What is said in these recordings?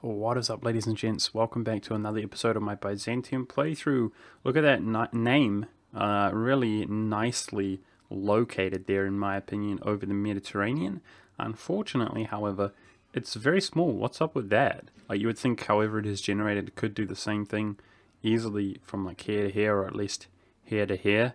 What is up, ladies and gents? Welcome back to another episode of my Byzantium playthrough. Look at that name. Really nicely located there, in my opinion, over the Mediterranean. Unfortunately, however, it's very small. What's up with that? Like, you would think, however it is generated, it could do the same thing easily from like here to here, or at least here to here,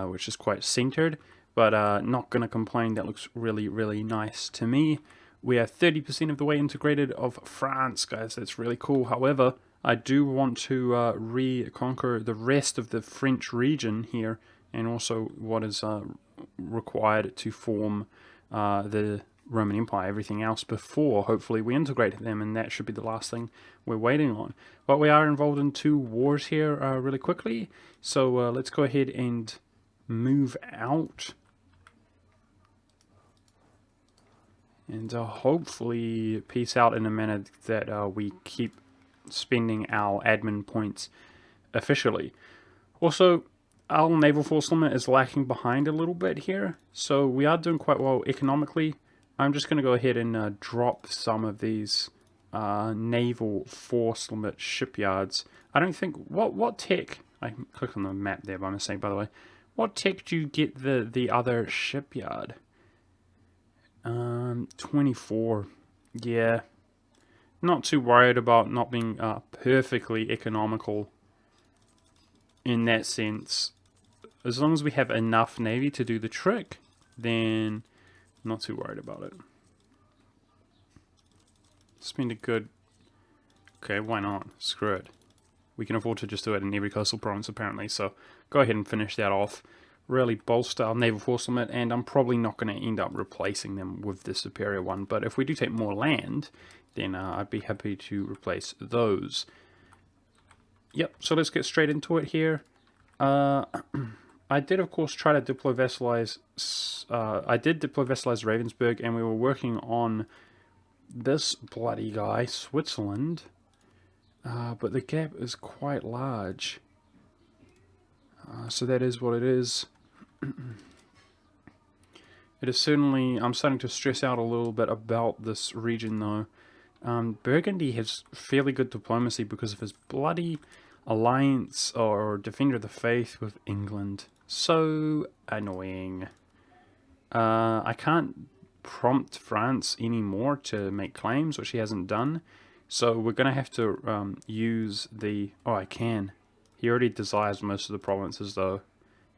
which is quite centered. But not going to complain. That looks really, really nice to me. We are 30% of the way integrated of France, guys. That's really cool. However, I do want to reconquer the rest of the French region here, and also what is required to form the Roman Empire, everything else before, hopefully, we integrate them, and that should be the last thing we're waiting on. But we are involved in two wars here really quickly, so let's go ahead and move out. And hopefully peace out in a manner that we keep spending our admin points officially. Also, our naval force limit is lacking behind a little bit here, so we are doing quite well economically. I'm just going to go ahead and drop some of these naval force limit shipyards. I don't think... What tech... I clicked on the map there by mistake, by the way. What tech do you get the other shipyard? 24. Yeah. Not too worried about not being perfectly economical in that sense. As long as we have enough navy to do the trick, then not too worried about it. Spend a good... Okay, why not? Screw it. We can afford to just do it in every coastal province apparently, so go ahead and finish that off. Really bolster our naval force limit, and I'm probably not going to end up replacing them with the superior one, but if we do take more land, then I'd be happy to replace those. Yep, so let's get straight into it here. I did, of course, try to diplo-vassalize... I did diplo-vassalize Ravensburg, and we were working on this bloody guy, Switzerland, but the gap is quite large. So that is what it is. It is certainly... I'm starting to stress out a little bit about this region, though. Burgundy has fairly good diplomacy because of his bloody alliance or defender of the faith with England. So annoying. I can't prompt France anymore to make claims, which he hasn't done. So we're going to have to use the... Oh, I can. He already desires most of the provinces, though,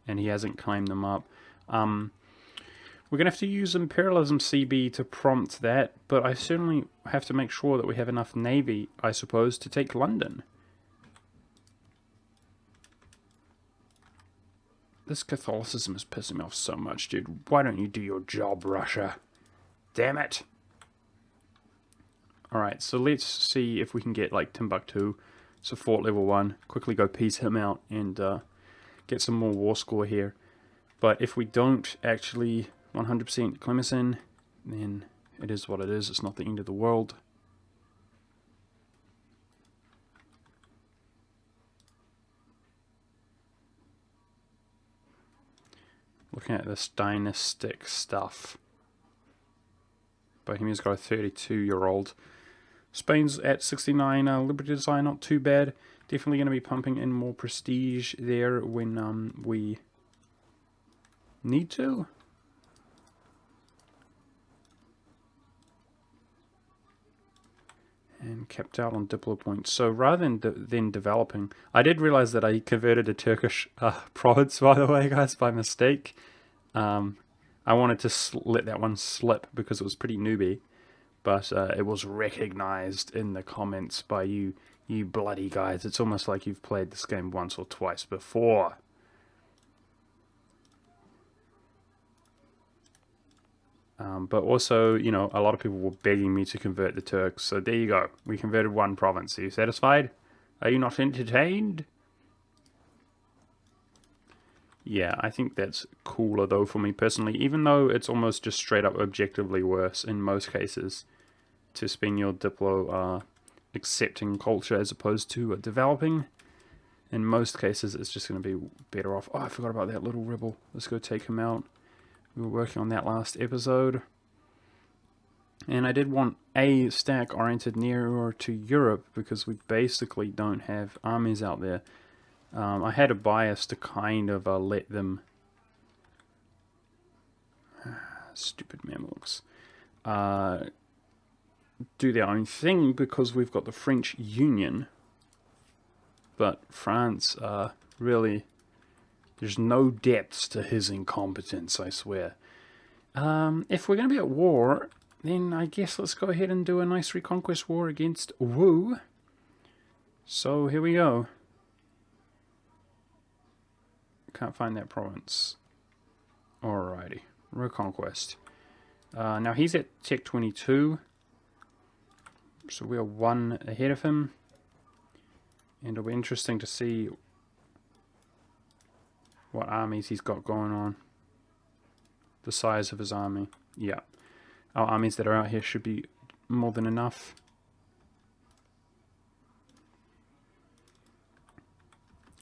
and he hasn't claimed them up. We're going to have to use Imperialism CB to prompt that, but I certainly have to make sure that we have enough navy, I suppose, to take London. This Catholicism is pissing me off so much, dude. Why don't you do your job, Russia? Damn it! Alright, so let's see if we can get, like, Timbuktu. So fort level 1, quickly go piece him out and get some more war score here. But if we don't actually 100% Clemson, then it is what it is. It's not the end of the world. Looking at this dynastic stuff. Bohemia's got a 32-year-old. Spain's at 69, Liberty Design, not too bad. Definitely going to be pumping in more prestige there when we need to. And kept out on Diplo points. So rather than developing, I did realize that I converted a Turkish province, by the way, guys, by mistake. I wanted to let that one slip because it was pretty newbie. But it was recognized in the comments by you bloody guys. It's almost like you've played this game once or twice before. But also, you know, a lot of people were begging me to convert the Turks. So there you go. We converted one province. Are you satisfied? Are you not entertained? Yeah, I think that's cooler, though, for me personally. Even though it's almost just straight up objectively worse in most cases to spend your Diplo accepting culture as opposed to developing. In most cases, it's just going to be better off. Oh, I forgot about that little rebel. Let's go take him out. We were working on that last episode. And I did want a stack oriented nearer to Europe because we basically don't have armies out there. I had a bias to kind of let them... stupid Mamelukes. Do their own thing because we've got the French Union. But France, really... There's no depths to his incompetence, I swear. If we're going to be at war, then I guess let's go ahead and do a nice Reconquest war against Wu. So here we go. Can't find that province. Alrighty, Reconquest. Now he's at Tech 22. So we are 1 ahead of him. And it'll be interesting to see what armies he's got going on. The size of his army. Yeah. Our armies that are out here should be more than enough.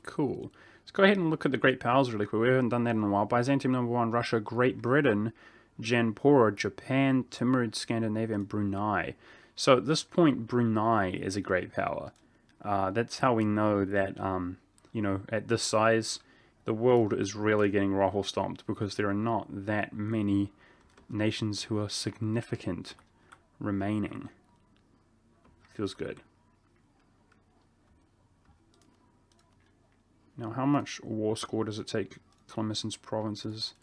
Cool. Let's go ahead and look at the Great Powers really quick. We haven't done that in a while. Byzantium #1, Russia, Great Britain, Janpura, Japan, Timurid, Scandinavia, and Brunei. So at this point, Brunei is a great power. That's how we know that, you know, at this size, the world is really getting ruffle stomped because there are not that many nations who are significant remaining. Feels good. Now, how much war score does it take Tlemcen's provinces?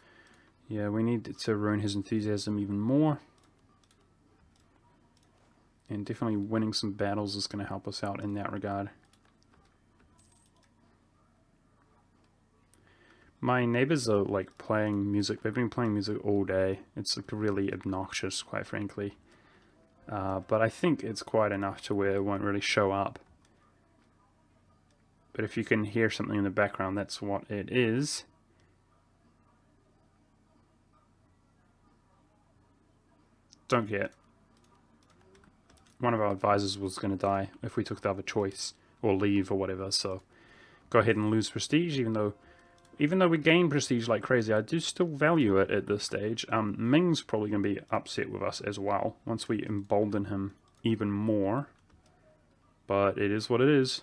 Yeah, we need to ruin his enthusiasm even more. And definitely winning some battles is going to help us out in that regard. My neighbors are like playing music. They've been playing music all day. It's like really obnoxious, quite frankly. But I think it's quite enough to where it won't really show up. But if you can hear something in the background, that's what it is. Don't get. One of our advisors was going to die if we took the other choice, or leave, or whatever. So go ahead and lose prestige, even though we gain prestige like crazy, I do still value it at this stage. Ming's probably going to be upset with us as well, once we embolden him even more. But it is what it is.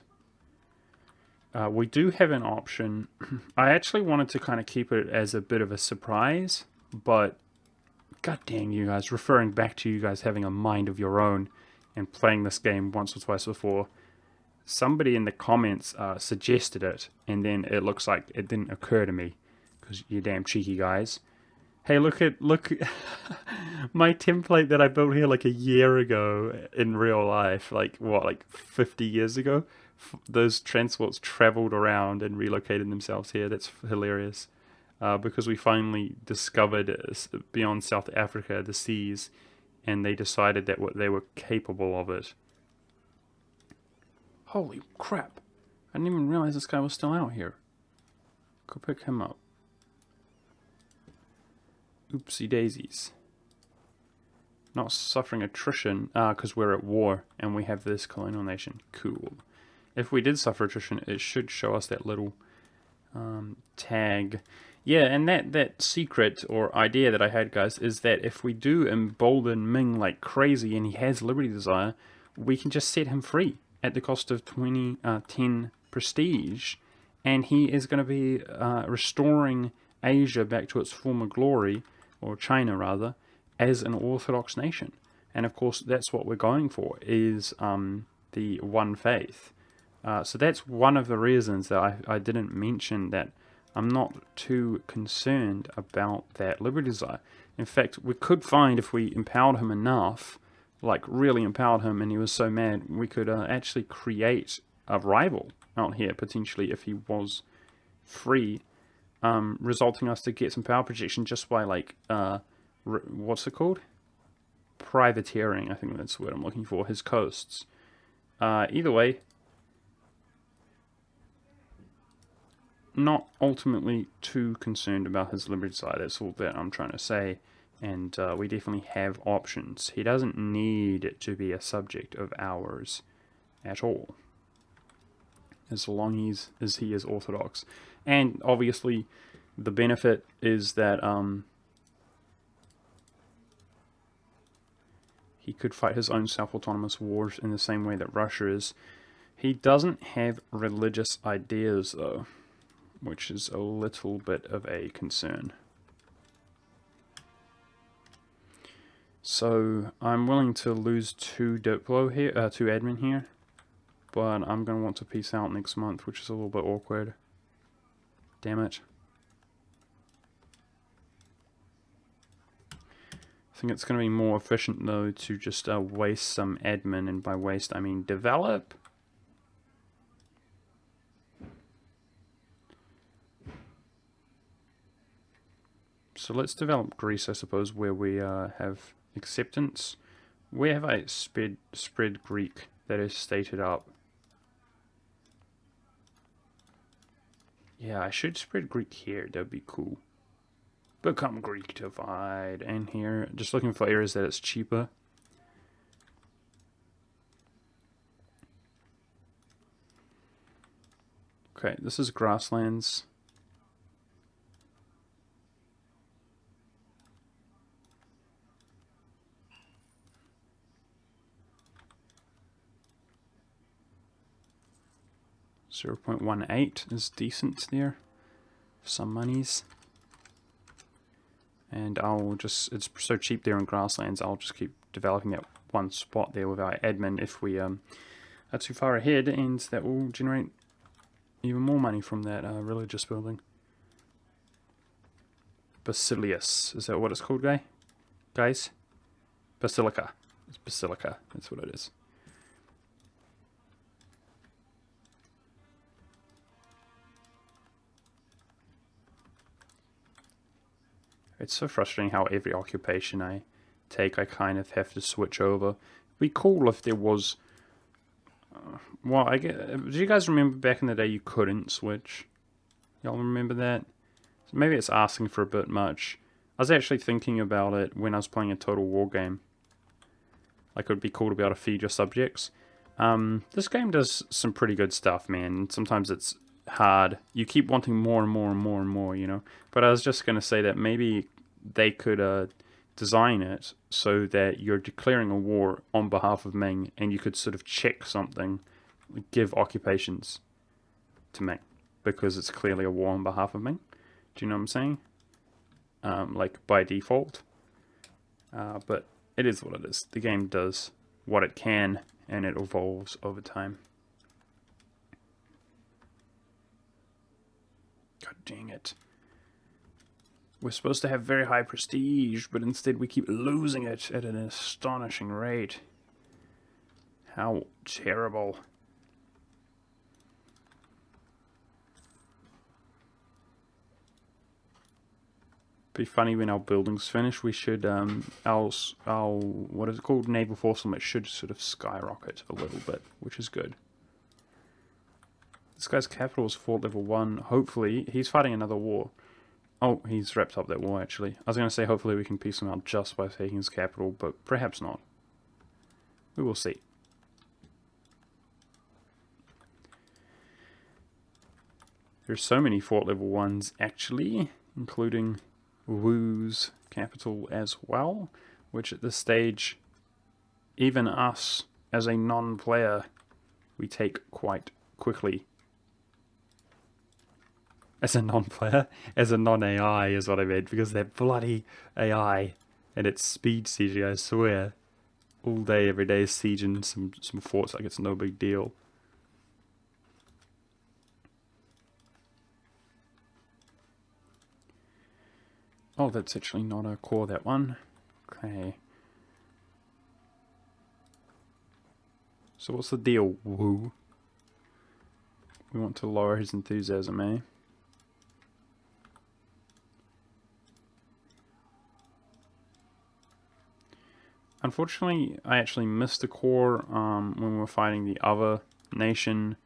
We do have an option. I actually wanted to kind of keep it as a bit of a surprise, but god dang you guys, referring back to you guys having a mind of your own and playing this game once or twice before. Somebody in the comments suggested it, and then it looks like it didn't occur to me, because you damn cheeky guys. Hey, look my template that I built here like a year ago in real life, like what, like 50 years ago? Those transports traveled around and relocated themselves here. That's hilarious. Because we finally discovered beyond South Africa the seas, and they decided that they were capable of it. Holy crap. I didn't even realize this guy was still out here. Go pick him up. Oopsie daisies. Not suffering attrition, because we're at war and we have this colonial nation. Cool. If we did suffer attrition, it should show us that little tag. Yeah, and that secret or idea that I had, guys, is that if we do embolden Ming like crazy and he has Liberty Desire, we can just set him free at the cost of 10 prestige, and he is going to be restoring Asia back to its former glory, or China rather, as an Orthodox nation. And of course, that's what we're going for, is the one faith. So that's one of the reasons that I didn't mention that I'm not too concerned about that Liberty Desire. In fact, we could find, if we empowered him enough, like really empowered him and he was so mad, we could actually create a rival out here, potentially, if he was free, resulting us to get some power projection just by, like, what's it called? Privateering, I think that's the word I'm looking for, his coasts. Either way, not ultimately too concerned about his Liberty Desire, that's all that I'm trying to say. And we definitely have options. He doesn't need to be a subject of ours at all, as long as he is Orthodox. And obviously, the benefit is that he could fight his own self-autonomous wars in the same way that Russia is. He doesn't have religious ideas, though, which is a little bit of a concern. So I'm willing to lose 2 Diplo here, 2 admin here, but I'm going to want to peace out next month, which is a little bit awkward. Damn it. I think it's going to be more efficient, though, to just waste some admin, and by waste I mean develop. So let's develop Greece, I suppose, where we have acceptance. We have a spread Greek that is stated up. Yeah, I should spread Greek here. That'd be cool. Become Greek divide. And here, just looking for areas that it's cheaper. Okay, this is grasslands. 0.18 is decent there. Some monies. And I'll just, it's so cheap there in grasslands, I'll just keep developing that one spot there with our admin if we are too far ahead, and that will generate even more money from that religious building. Basilius, is that what it's called, guys? Basilica. It's Basilica, that's what it is. It's so frustrating how every occupation I take, I kind of have to switch over. It'd be cool if there was... well, I get, do you guys remember back in the day you couldn't switch? Y'all remember that? So maybe it's asking for a bit much. I was actually thinking about it when I was playing a Total War game. Like, it would be cool to be able to feed your subjects. This game does some pretty good stuff, man. Sometimes it's hard. You keep wanting more and more and more and more, you know. But I was just going to say that maybe they could design it so that you're declaring a war on behalf of Ming, and you could sort of check something, give occupations to Ming, because it's clearly a war on behalf of Ming. Do you know what I'm saying? Like by default. But it is what it is. The game does what it can, and it evolves over time. God dang it. We're supposed to have very high prestige, but instead we keep losing it at an astonishing rate. How terrible. Be funny when our buildings finish. We should our what is it called, naval force limit should sort of skyrocket a little bit, which is good. This guy's capital is fort level 1. Hopefully he's fighting another war. Oh, he's wrapped up that war actually. I was going to say hopefully we can piece him out just by taking his capital, but perhaps not. We will see. There's so many fort level 1s actually, including Wu's capital as well, which at this stage, even us as a non-player, we take quite quickly. As a non-player? As a non-AI is what I meant, because they're bloody AI, and it's speed sieging, I swear. All day, every day, sieging some forts like it's no big deal. Oh, that's actually not a core, that one. Okay. So what's the deal, Wu? We want to lower his enthusiasm, eh? Unfortunately, I actually missed a core when we were fighting the other nation,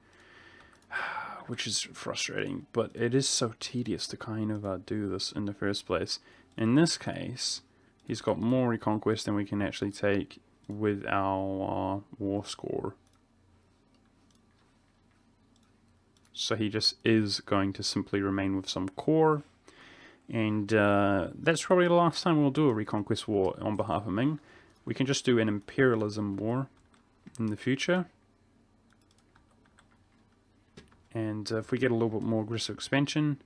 which is frustrating, but it is so tedious to kind of do this in the first place. In this case, he's got more Reconquest than we can actually take with our war score. So he just is going to simply remain with some core, and that's probably the last time we'll do a Reconquest war on behalf of Ming. We can just do an imperialism war in the future. And if we get a little bit more aggressive expansion,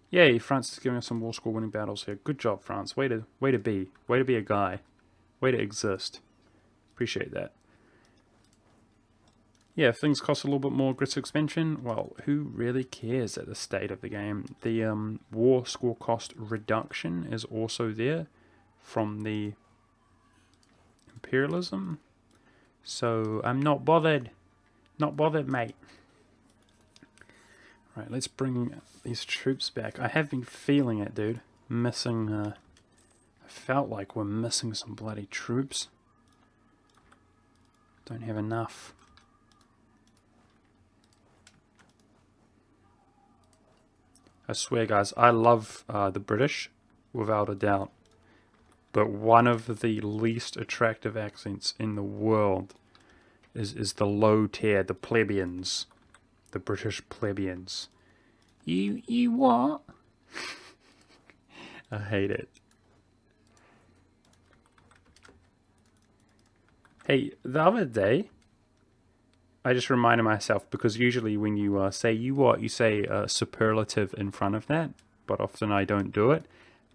yay! France is giving us some war score winning battles here. Good job, France. Way to be a guy. Way to exist. Appreciate that. Yeah, if things cost a little bit more aggressive expansion, well, who really cares at the state of the game? The war score cost reduction is also there from the imperialism. So I'm not bothered. Not bothered, mate. Right, let's bring these troops back. I have been feeling it, dude. Missing, I felt like we're missing some bloody troops. Don't have enough. I swear, guys, I love the British, without a doubt. But one of the least attractive accents in the world is the low tier, the plebeians. The British plebeians. You what? I hate it. Hey, the other day, I just reminded myself, because usually when you say you what, you say a superlative in front of that, but often I don't do it.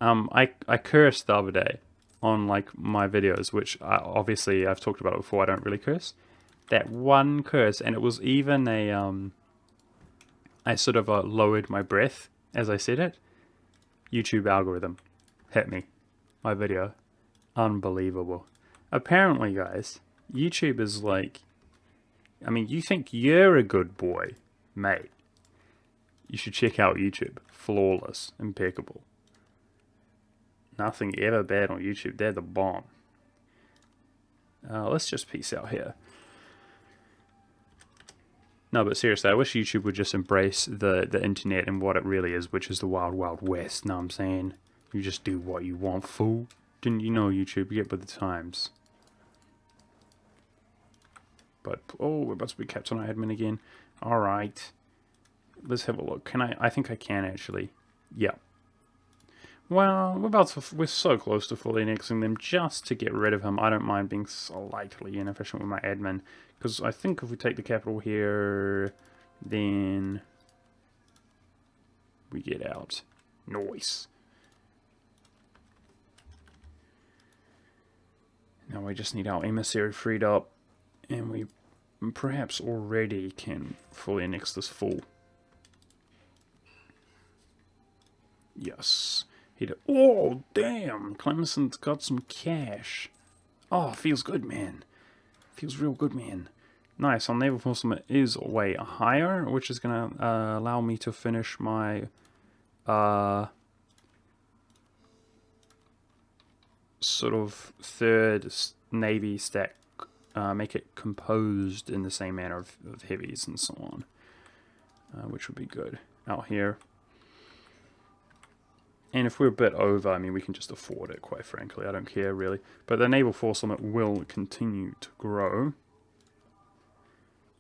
I cursed the other day on like my videos, which obviously I've talked about it before. I don't really curse. That one curse, and it was even a I sort of lowered my breath as I said it. YouTube algorithm hit me. My video. Unbelievable. Apparently, guys, YouTube is like, I mean, you think you're a good boy, mate. You should check out YouTube. Flawless. Impeccable. Nothing ever bad on YouTube. They're the bomb. Let's just peace out here. No, but seriously, I wish YouTube would just embrace the internet and what it really is, which is the wild, wild west, know what I'm saying? You just do what you want, fool. Didn't you know, YouTube? You get with the times. But, oh, we're about to be capped on our admin again. Alright. Let's have a look. Can I think I can, actually. Yeah. Well, we're so close to fully annexing them just to get rid of him. I don't mind being slightly inefficient with my admin. Because I think if we take the capital here, then we get out. Nice. Now we just need our emissary freed up. And we perhaps already can fully annex this fool. Yes. Oh, damn. Clemson's got some cash. Oh, feels good, man. Feels real good, man. Nice. Our naval force limit is way higher, which is going to allow me to finish my sort of third navy stack. Make it composed in the same manner of heavies and so on, which would be good out here. And if we're a bit over, I mean, we can just afford it, quite frankly. I don't care, really. But the naval force limit will continue to grow.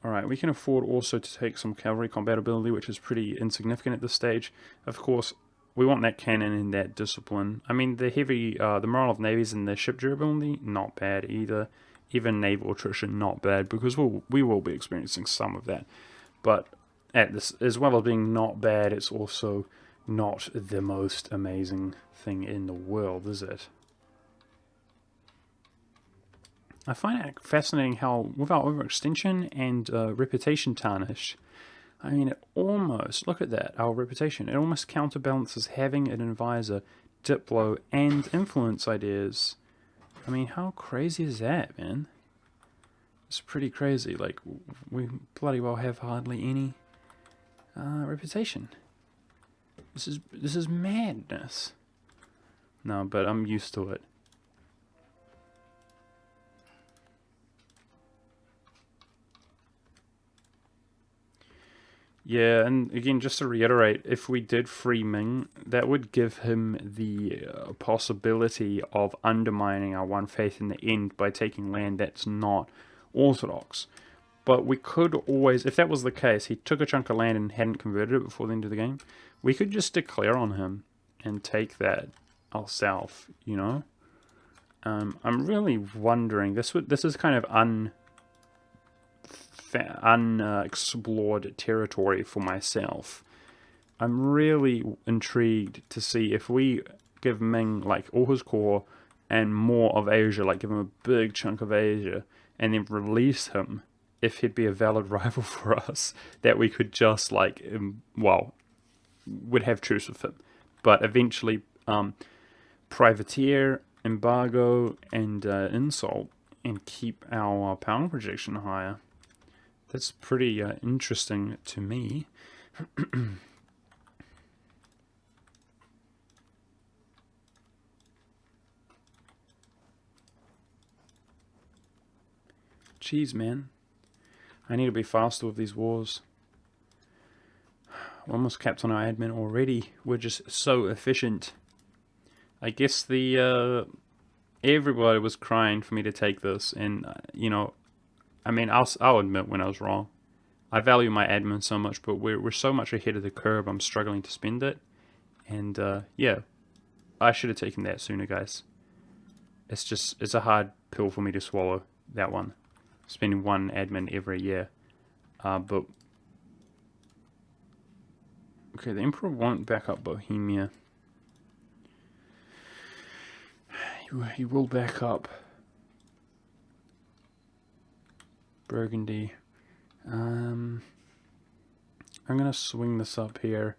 Alright, we can afford also to take some cavalry compatibility, which is pretty insignificant at this stage. Of course, we want that cannon and that discipline. I mean, the heavy, the morale of navies and the ship durability, not bad either. Even naval attrition, not bad, because we will be experiencing some of that. But at this, as well as being not bad, it's also not the most amazing thing in the world, is it? I find it fascinating how, without overextension and reputation tarnish, I mean, it almost, look at that, our reputation, it almost counterbalances having an advisor, Diplo, and influence ideas. I mean, how crazy is that, man? It's pretty crazy. Like, we bloody well have hardly any reputation. This is madness. No, but I'm used to it. Yeah, and again, just to reiterate, if we did free Ming, that would give him the possibility of undermining our one faith in the end by taking land that's not orthodox. But we could always, if that was the case, he took a chunk of land and hadn't converted it before the end of the game, we could just declare on him and take that ourselves, you know? I'm really wondering, this is kind of unexplored territory for myself. I'm really intrigued to see if we give Ming like all his core and more of Asia, like give him a big chunk of Asia, and then release him, if he'd be a valid rival for us, that we could just like, well, would have truce with him. But eventually, privateer, embargo, and insult, and keep our power projection higher. That's pretty interesting to me. Jeez, man. I need to be faster with these wars. We're almost capped on our admin already. We're just so efficient. I guess everybody was crying for me to take this, and you know, I mean, I'll admit when I was wrong. I value my admin so much, but we're so much ahead of the curve. I'm struggling to spend it, and yeah, I should have taken that sooner, guys. It's a hard pill for me to swallow, that one. Spending one admin every year, but okay, the Emperor won't back up Bohemia. He will back up Burgundy. I'm gonna swing this up here.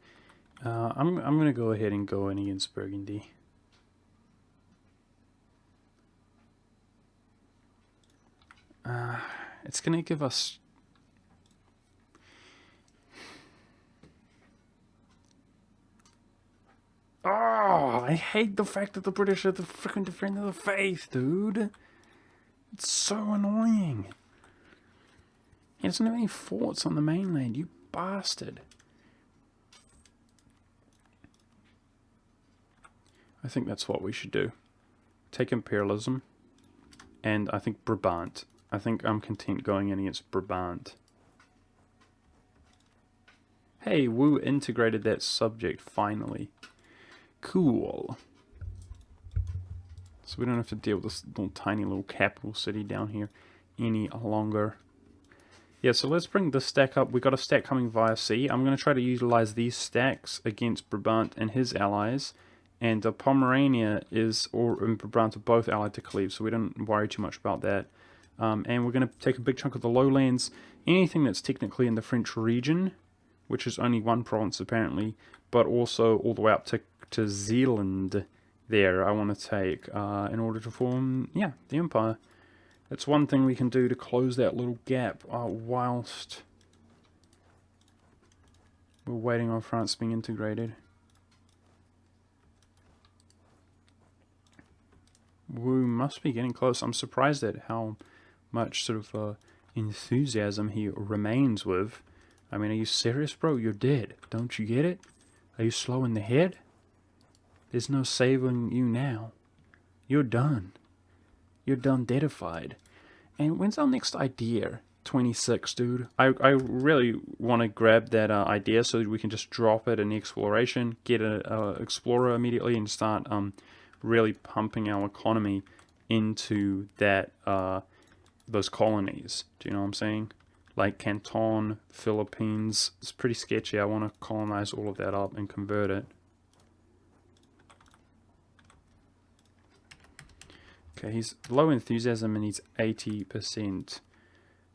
I'm gonna go ahead and go in against Burgundy. It's gonna give us. Oh, I hate the fact that the British are the freaking defender of the faith, dude. It's so annoying. He doesn't have any forts on the mainland, you bastard. I think that's what we should do. Take imperialism, and I think Brabant. I think I'm content going in against Brabant. Hey, Wu integrated that subject finally. Cool. So we don't have to deal with this little tiny little capital city down here any longer. Yeah, so let's bring this stack up. We got a stack coming via sea. I'm going to try to utilize these stacks against Brabant and his allies. And Pomerania and Brabant are both allied to Cleve, so we don't worry too much about that. And we're going to take a big chunk of the lowlands. Anything that's technically in the French region, which is only one province apparently, but also all the way up to Zealand there, I want to take in order to form, yeah, the Empire. That's one thing we can do to close that little gap whilst we're waiting on France being integrated. Wu must be getting close. I'm surprised at how much sort of enthusiasm he remains with. I mean, are you serious, bro? You're dead. Don't you get it? Are you slow in the head? There's no saving you now. You're done. You're done deadified. And when's our next idea? 26, dude. I really want to grab that idea so that we can just drop it in the exploration, get an explorer immediately, and start really pumping our economy into that those colonies. Do you know what I'm saying? Like Canton, Philippines. It's pretty sketchy. I want to colonize all of that up and convert it. Okay, he's low enthusiasm and he's 80%.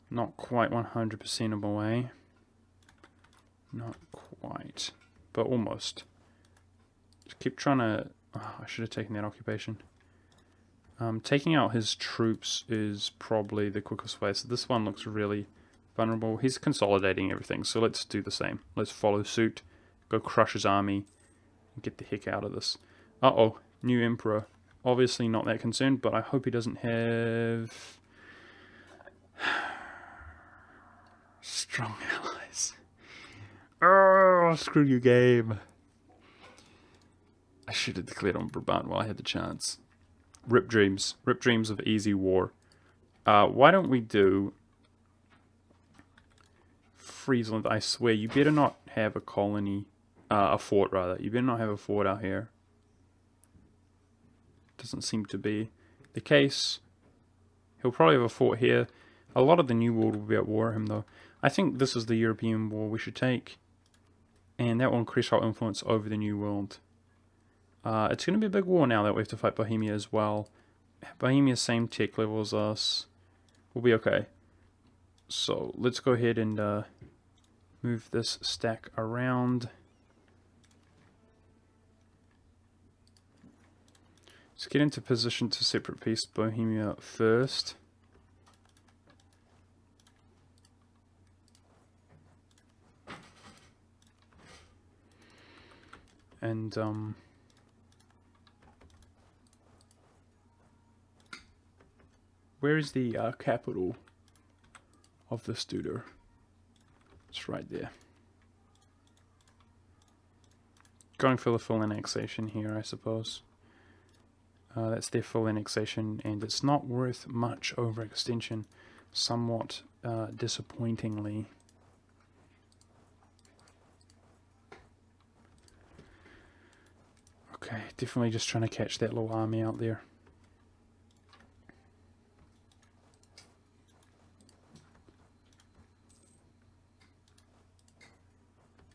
Not quite 100% of the way. Not quite, but almost. Just keep trying to... Oh, I should have taken that occupation. Taking out his troops is probably the quickest way. So this one looks really vulnerable. He's consolidating everything, so let's do the same. Let's follow suit, go crush his army, and get the heck out of this. Uh-oh, new emperor. Obviously not that concerned, but I hope he doesn't have strong allies. Oh, screw you, game. I should have declared on Brabant while I had the chance. Rip dreams of easy war. Why don't we do Friesland? I swear, you better not have a colony, a fort rather. You better not have a fort out here. Doesn't seem to be the case, he'll probably have a fort here. A lot of the New World will be at war with him, though. I think this is the European war we should take. And that will increase our influence over the New World. It's going to be a big war now that we have to fight Bohemia as well. Bohemia's same tech level as us. We'll be okay. So let's go ahead and move this stack around. Let's get into position to separate piece Bohemia first. And where is the capital of the Studer? It's right there. Going for the full annexation here, I suppose. That's their full annexation, and it's not worth much overextension, somewhat disappointingly. Okay, definitely just trying to catch that little army out there.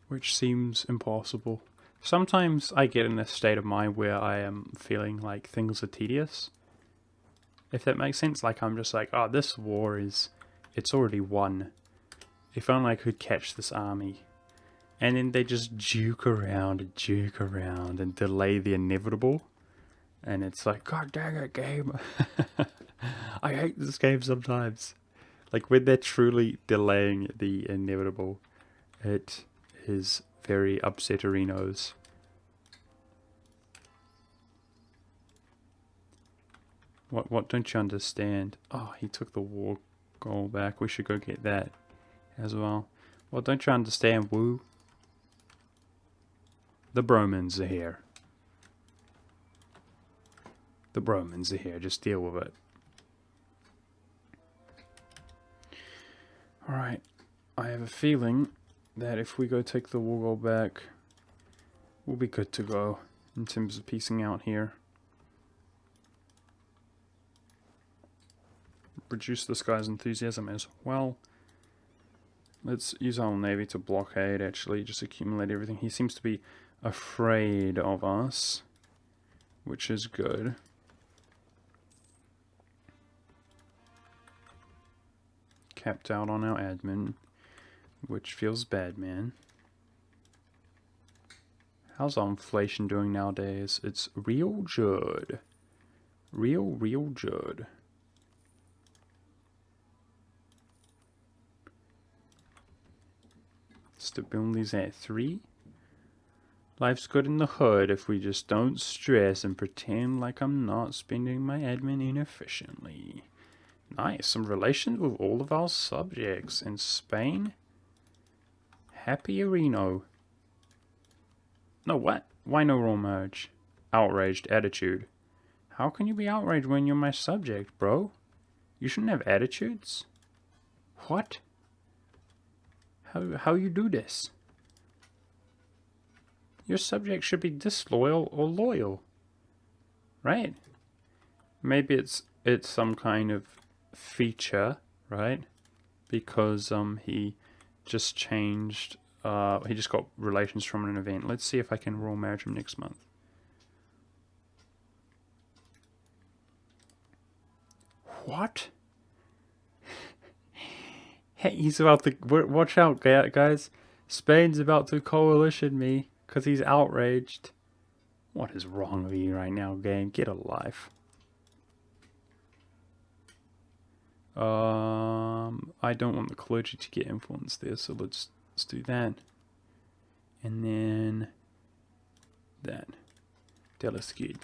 Which seems impossible. Sometimes I get in a state of mind where I am feeling like things are tedious. If that makes sense, like I'm just like, oh, this war it's already won. If only I could catch this army. And then they just juke around and delay the inevitable. And it's like, God dang it, game. I hate this game sometimes. Like when they're truly delaying the inevitable, it is very upsetterinos. What don't you understand? Oh, he took the war goal back. We should go get that as well. What don't you understand, woo? The Bromans are here. The Bromans are here. Just deal with it. Alright. I have a feeling that if we go take the war goal back, we'll be good to go in terms of piecing out here. Reduce this guy's enthusiasm as well. Let's use our navy to blockade, actually, just accumulate everything. He seems to be afraid of us, which is good. Capped out on our admin, which feels bad, man. How's our inflation doing nowadays? It's real good. Real good. Stability's at 3. Life's good in the hood if we just don't stress and pretend like I'm not spending my admin inefficiently. Nice, some relations with all of our subjects in Spain. Happy Reno. No, what? Why no royal merge? Outraged attitude. How can you be outraged when you're my subject, bro? You shouldn't have attitudes. What? How you do this? Your subject should be disloyal or loyal, right? Maybe it's some kind of feature, right? Because he just changed. He just got relations from an event. Let's see if I can royal marriage him next month. What? Hey, he's about to... Watch out, guys. Spain's about to coalition me because he's outraged. What is wrong with you right now, game? Get a life. I don't want the clergy to get influence there, so let's do that. And then... that. That's good.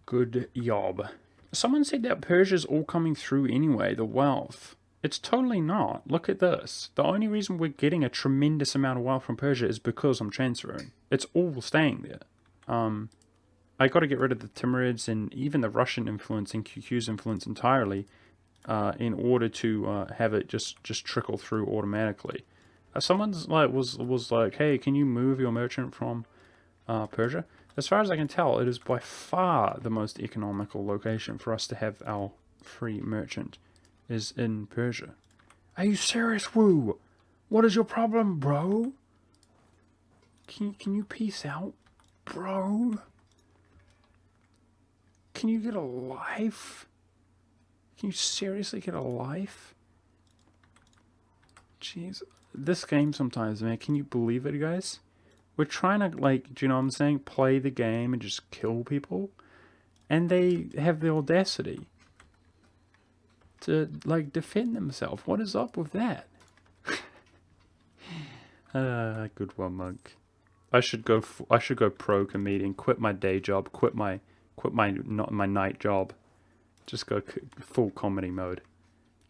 Good job. Someone said that Persia's all coming through anyway, the wealth. It's totally not. Look at this. The only reason we're getting a tremendous amount of wealth from Persia is because I'm transferring. It's all staying there. I got to get rid of the Timurids and even the Russian influence and QQ's influence entirely in order to have it just trickle through automatically. Someone's like was like, hey, can you move your merchant from Persia? As far as I can tell, it is by far the most economical location for us to have our free merchant is in Persia. Are you serious, Wu? What is your problem, bro? Can you peace out, bro? Can you get a life? Can you seriously get a life? Jeez. This game sometimes, man, can you believe it, guys? We're trying to, like, do you know what I'm saying? Play the game and just kill people. And they have the audacity to, like, defend themselves. What is up with that? Good one, Monk. I should go pro comedian, quit my day job, quit my not my night job. Just go full comedy mode.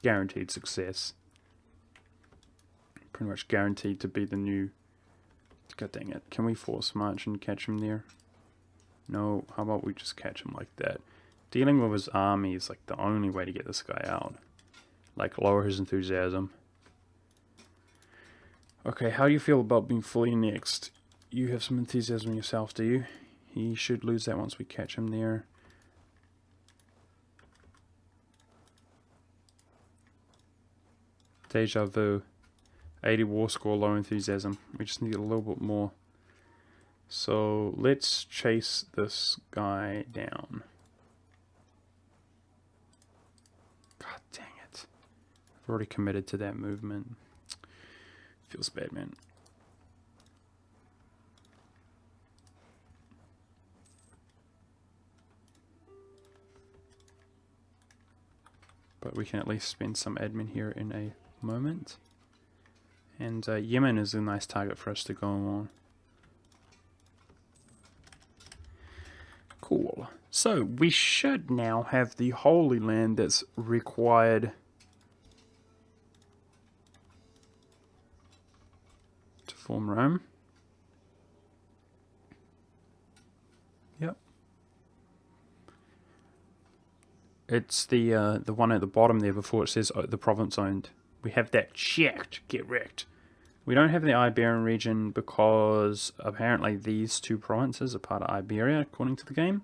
Guaranteed success. Pretty much guaranteed to be the new... God dang it. Can we force march and catch him there? No, how about we just catch him like that? Dealing with his army is like the only way to get this guy out. Like, lower his enthusiasm. Okay, how do you feel about being fully annexed? You have some enthusiasm yourself, do you? He should lose that once we catch him there. Deja vu. 80 war score, low enthusiasm. We just need a little bit more. So let's chase this guy down. God dang it. I've already committed to that movement. Feels bad, man. But we can at least spend some admin here in a moment. And Yemen is a nice target for us to go on. Cool. So we should now have the Holy Land that's required to form Rome. Yep. It's the one at the bottom there before it says the province owned. We have that checked. Get wrecked. We don't have the Iberian region because apparently these two provinces are part of Iberia, according to the game.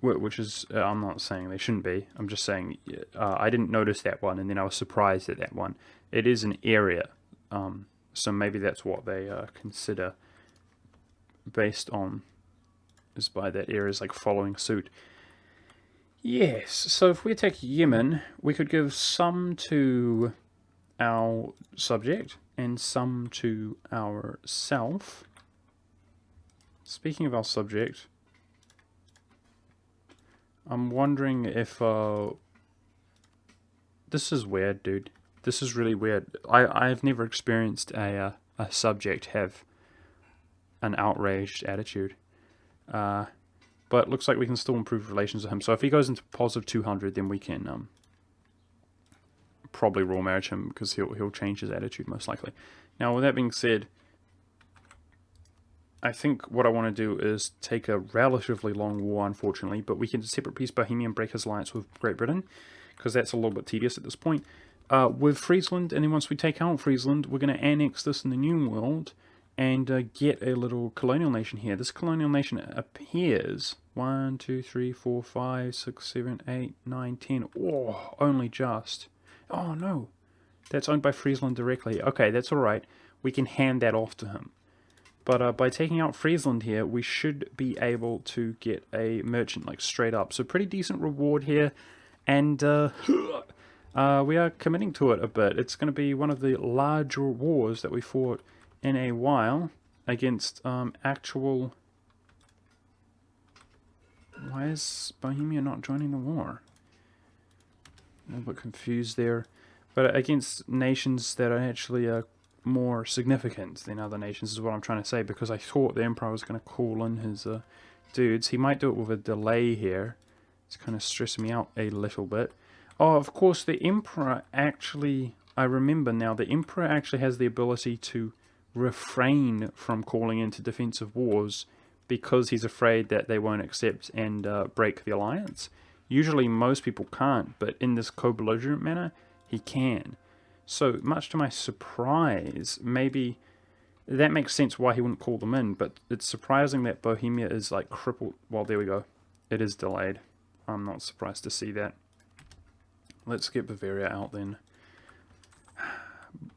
Which is, I'm not saying they shouldn't be. I'm just saying I didn't notice that one, and then I was surprised at that one. It is an area, so maybe that's what they consider based on, is by that area is like following suit. Yes, so if we attack Yemen, we could give some to our subject and some to ourself. Speaking of our subject, I'm wondering if this is weird, dude. This is really weird. I've never experienced a subject have an outraged attitude. But looks like we can still improve relations with him. So if he goes into positive 200, then we can probably royal marriage him, because he'll change his attitude most likely. Now, with that being said, I think what I want to do is take a relatively long war, unfortunately, but we can separate peace Bohemia and break his alliance with Great Britain, because that's a little bit tedious at this point. With Friesland, and then once we take out Friesland, we're going to annex this in the New World, and get a little colonial nation here. This colonial nation appears 1, 2, 3, 4, 5, 6, 7, 8, 9, 10. Oh, only just. Oh no, that's owned by Friesland directly. Okay, that's all right. We can hand that off to him. But by taking out Friesland here, we should be able to get a merchant like straight up. So pretty decent reward here, and we are committing to it a bit. It's going to be one of the larger wars that we fought in a while against actual... Why is Bohemia not joining the war? I'm a little bit confused there. But against nations that are actually more significant than other nations is what I'm trying to say, because I thought the Emperor was going to call in his dudes. He might do it with a delay here. It's kind of stressing me out a little bit. Oh, of course, the Emperor actually... I remember now, the Emperor actually has the ability to refrain from calling into defensive wars because he's afraid that they won't accept and break the alliance. Usually most people can't, but in this co-belligerent manner, he can. So, much to my surprise, maybe that makes sense why he wouldn't call them in, but it's surprising that Bohemia is like crippled. Well, there we go. It is delayed. I'm not surprised to see that. Let's get Bavaria out then.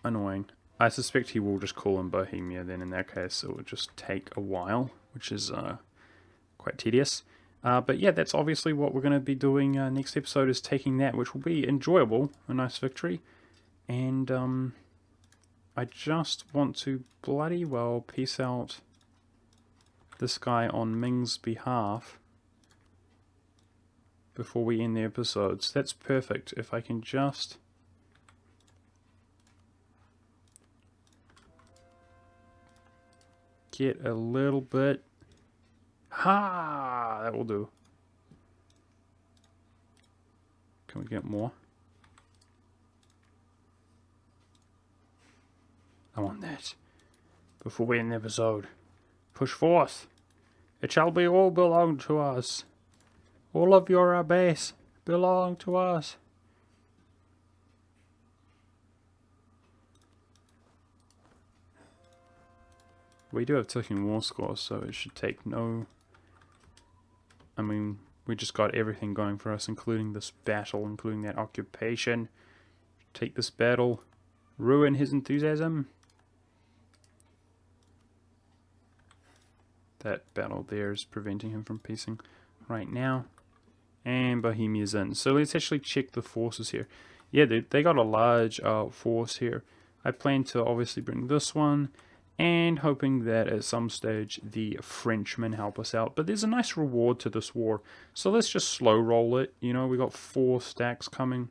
Annoying. I suspect he will just call in Bohemia then in that case. It will just take a while, which is quite tedious. But yeah, that's obviously what we're going to be doing next episode, is taking that, which will be enjoyable, a nice victory. And I just want to bloody well peace out this guy on Ming's behalf before we end the episodes. That's perfect. If I can just get a little bit. Ha! That will do. Can we get more? I want that. Before we end the episode. Push forth. It shall be all belong to us. All of your base belong to us. We do have ticking war scores, so it should take no... I mean, we just got everything going for us, including this battle, including that occupation. Take this battle. Ruin his enthusiasm. That battle there is preventing him from peacing right now. And Bohemia's in. So let's actually check the forces here. Yeah, they got a large force here. I plan to obviously bring this one, and hoping that at some stage the Frenchmen help us out. But there's a nice reward to this war. So let's just slow roll it. You know, we got 4 stacks coming.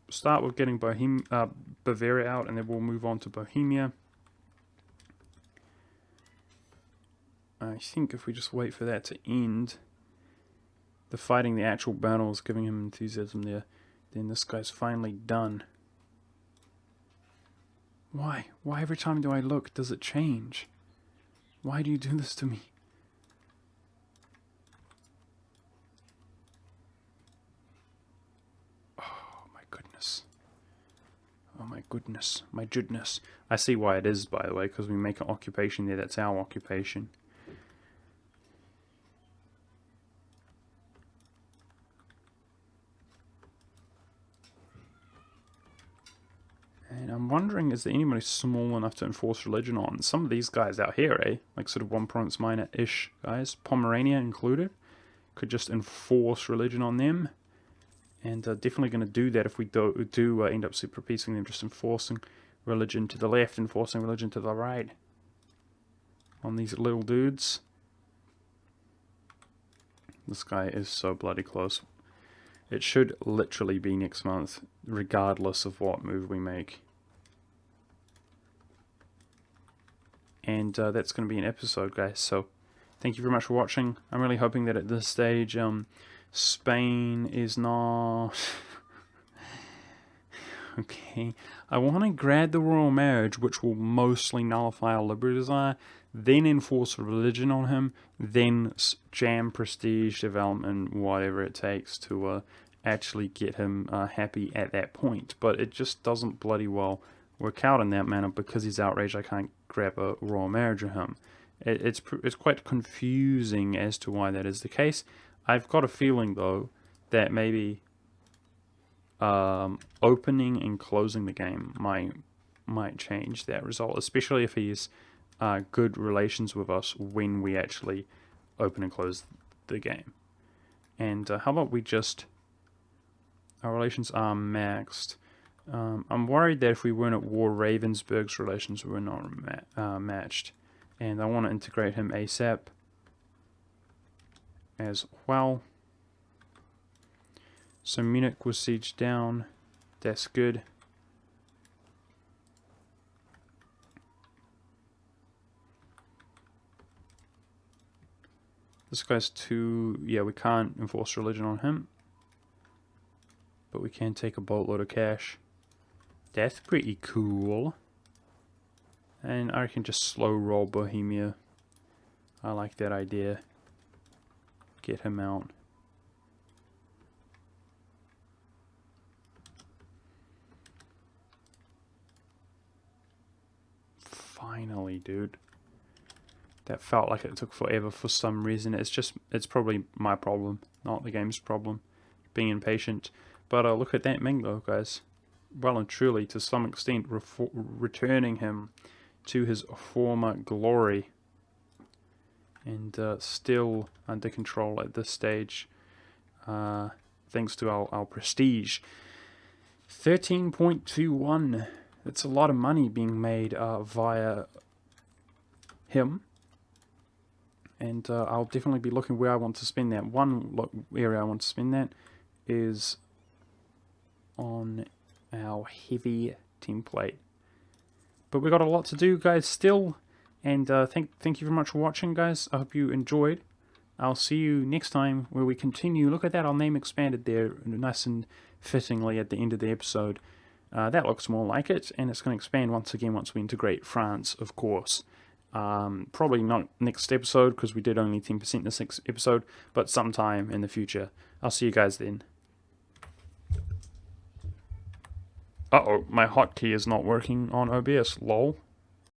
Start with getting Bavaria out, and then we'll move on to Bohemia. I think if we just wait for that to end, the fighting, the actual battles, giving him enthusiasm there, then this guy's finally done. Why? Why every time do I look does it change? Why do you do this to me? Oh my goodness. Oh my goodness. My goodness. I see why it is, by the way, because we make an occupation there. That's our occupation. And I'm wondering, is there anybody small enough to enforce religion on? Some of these guys out here, eh? Like sort of 1 province minor-ish guys, Pomerania included, could just enforce religion on them. And definitely going to do that if we do end up super peacing them, just enforcing religion to the left, enforcing religion to the right. On these little dudes. This guy is so bloody close. It should literally be next month, regardless of what move we make. And that's going to be an episode, guys. So, thank you very much for watching. I'm really hoping that at this stage, Spain is not... Okay. I want to grab the royal marriage, which will mostly nullify our liberty desire, then enforce religion on him, then jam prestige, development, whatever it takes to actually get him happy at that point. But it just doesn't bloody well work out in that manner because he's outraged. I can't grab a royal marriage of him. It's quite confusing as to why that is the case. I've got a feeling, though, that maybe opening and closing the game might change that result, especially if he's good relations with us when we actually open and close the game. And how about we just... Our relations are maxed. I'm worried that if we weren't at war, Ravensburg's relations were not matched. And I want to integrate him ASAP as well. So Munich was sieged down. That's good. This guy's too... Yeah, we can't enforce religion on him. But we can take a boatload of cash. That's pretty cool. And I can just slow roll Bohemia. I like that idea. Get him out. Finally, dude. That felt like it took forever for some reason. It's probably my problem, not the game's problem. Being impatient. But look at that Ming though, guys. Well and truly, to some extent, returning him to his former glory. And still under control at this stage. Thanks to our prestige. 13.21. That's a lot of money being made via him. And I'll definitely be looking where I want to spend that. One area I want to spend that is on our heavy template. But we've got a lot to do, guys, still. And thank you very much for watching, guys. I hope you enjoyed. I'll see you next time where we continue. Look at that, our name expanded there nice and fittingly at the end of the episode. That looks more like it, and it's going to expand once again once we integrate France, of course. Probably not next episode, because we did only 10% this next episode, but sometime in the future. I'll see you guys then. Uh-oh, my hotkey is not working on OBS, lol.